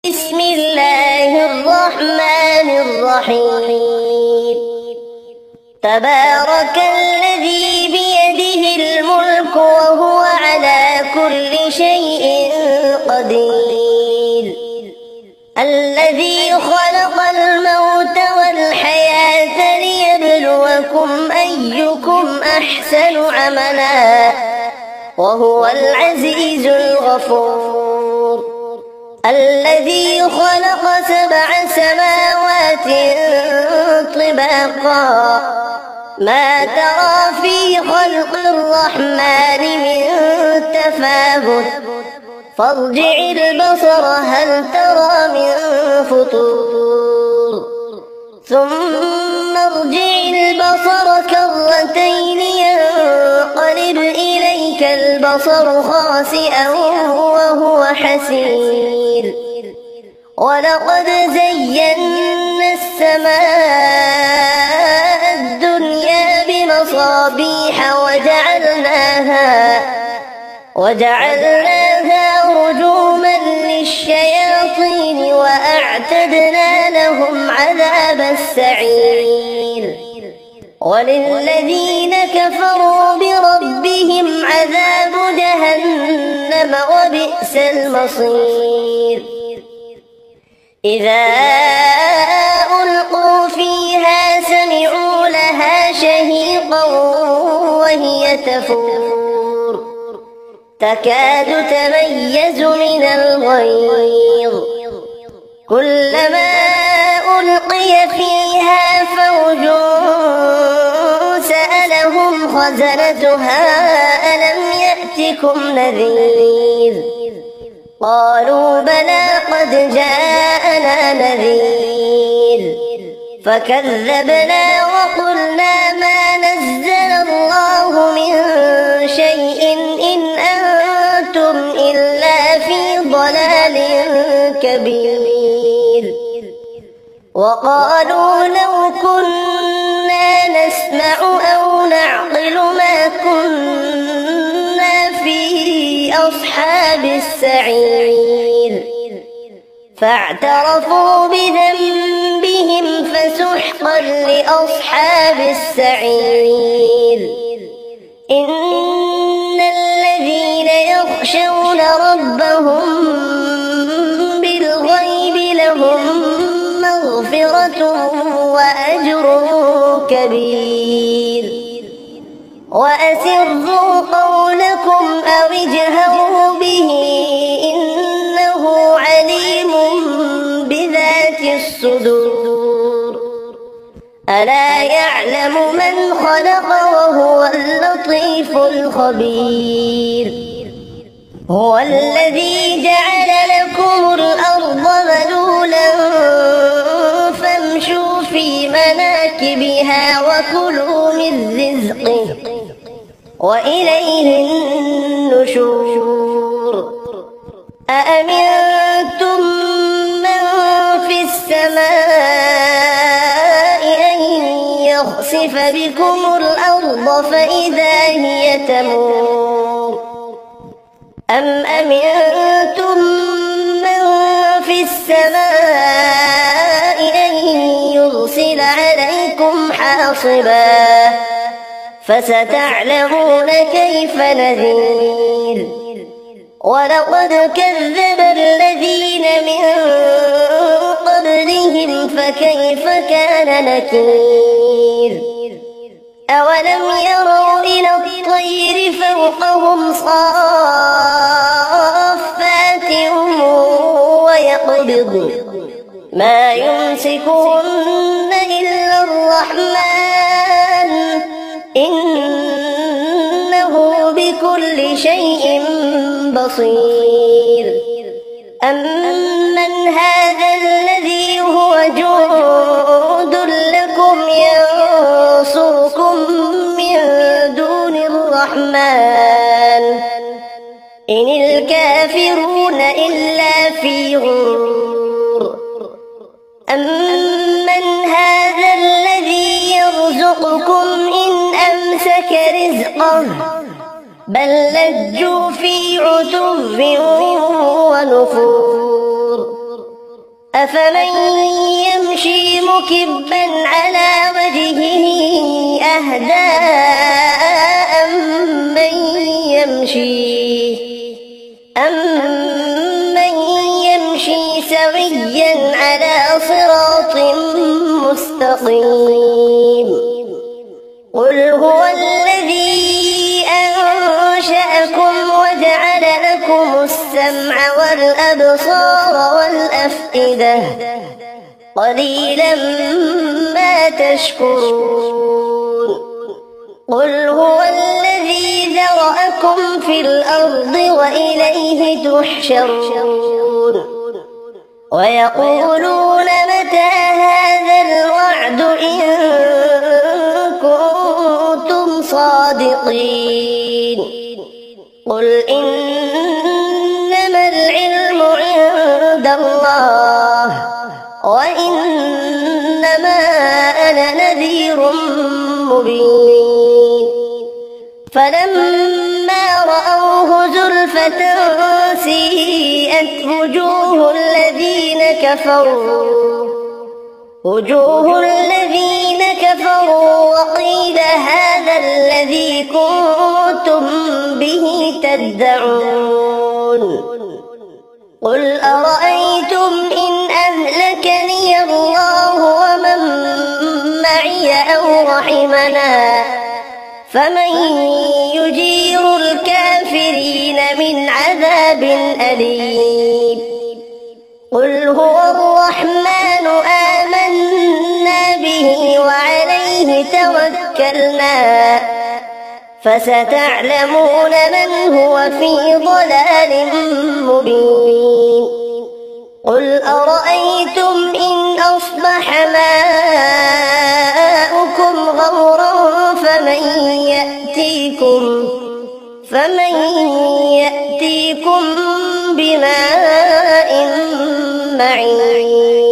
بسم الله الرحمن الرحيم. تبارك الذي بيده الملك وهو على كل شيء قدير. الذي خلق الموت والحياة ليبلوكم أيكم أحسن عملا وهو العزيز الغفور. الذي خلق 7 سماوات طباقا ما ترى في خلق الرحمن من تفاوت فارجع البصر هل ترى من فطور ثم ارجع البصر كرتين ينقلب إليك البصر خاسئا وهو حسير. ولقد زينا السماء الدنيا بمصابيح وجعلناها رجوما للشياطين وأعتدنا لهم عذاب السعير. وللذين كفروا بربهم عذاب جهنم وبئس المصير. إذا ألقوا فيها سمعوا لها شهيقا وهي تفور تكاد تميز من الغيظ. كلما ألقي فيها فوج سألهم خزنتها ألم يأتكم نذير قالوا بلى قد جاءنا نذير فكذبنا وقلنا ما نزل الله من شيء إن أنتم إلا في ضلال كبير. وقالوا لو كنا نسمع أو نعقل ما كنا في أصحاب السعير. فاعترفوا بذنبهم فسحقا لأصحاب السعير. إن الذين يخشون ربهم بالغيب لهم مغفرة وأجر كبير. وأسروا قولكم أو اجهروا به إنه عليم بذات الصدور. ألا يعلم من خلق وهو اللطيف الخبير. هو الذي جعل لكم الأرض ذلولا فامشوا في مناكبها وكلوا من رزقه وإليه النشور. أأمنتم من في السماء أن يخسف بكم الأرض فإذا هي تمور أم أمنتم من في السماء أن يرسل عليكم حاصبا فستعلمون كيف نذير. ولقد كذب الذين من قبلهم فكيف كان نكير. أولم يروا إلى الطير فوقهم صافات ويقبض ما يمسكهن إلا الرحمن إنه بكل شيء بصير. أمن هذا الذي هو جند لكم ينصركم من دون الرحمن إن الكافرون إلا في غرور. أمن هذا الذي يرزقكم إن أمسك رزقه بل لجوا في عتو ونفور أفمن يمشي مكبا على وجهه أهدى أمن يمشي سويا على صراط مستقيم قل هو الذي أنشأكم وجعل لكم السمع والأبصار والأفئدة قليلا ما تشكرون قل هو الذي ذرأكم في الأرض وإليه تحشرون ويقولون متى هذا الوعد إن كنتم صادقين قل إنما العلم عند الله وإنما أنا نذير مبين فلما رأوه زلفة سيئت وجوه الذين كفروا وقيل هذا الذي كنتم به تدعون قل أرأيتم إن أهلكني الله ومن معي أو رحمنا فمن يجير الكافرين من عذاب أليم قل هو الرحمن آمنا به وعليه توكلنا فستعلمون من هو في ضلال مبين قل أرأيتم إن أصبح ماؤكم غورا فمن يأتيكم بماء معين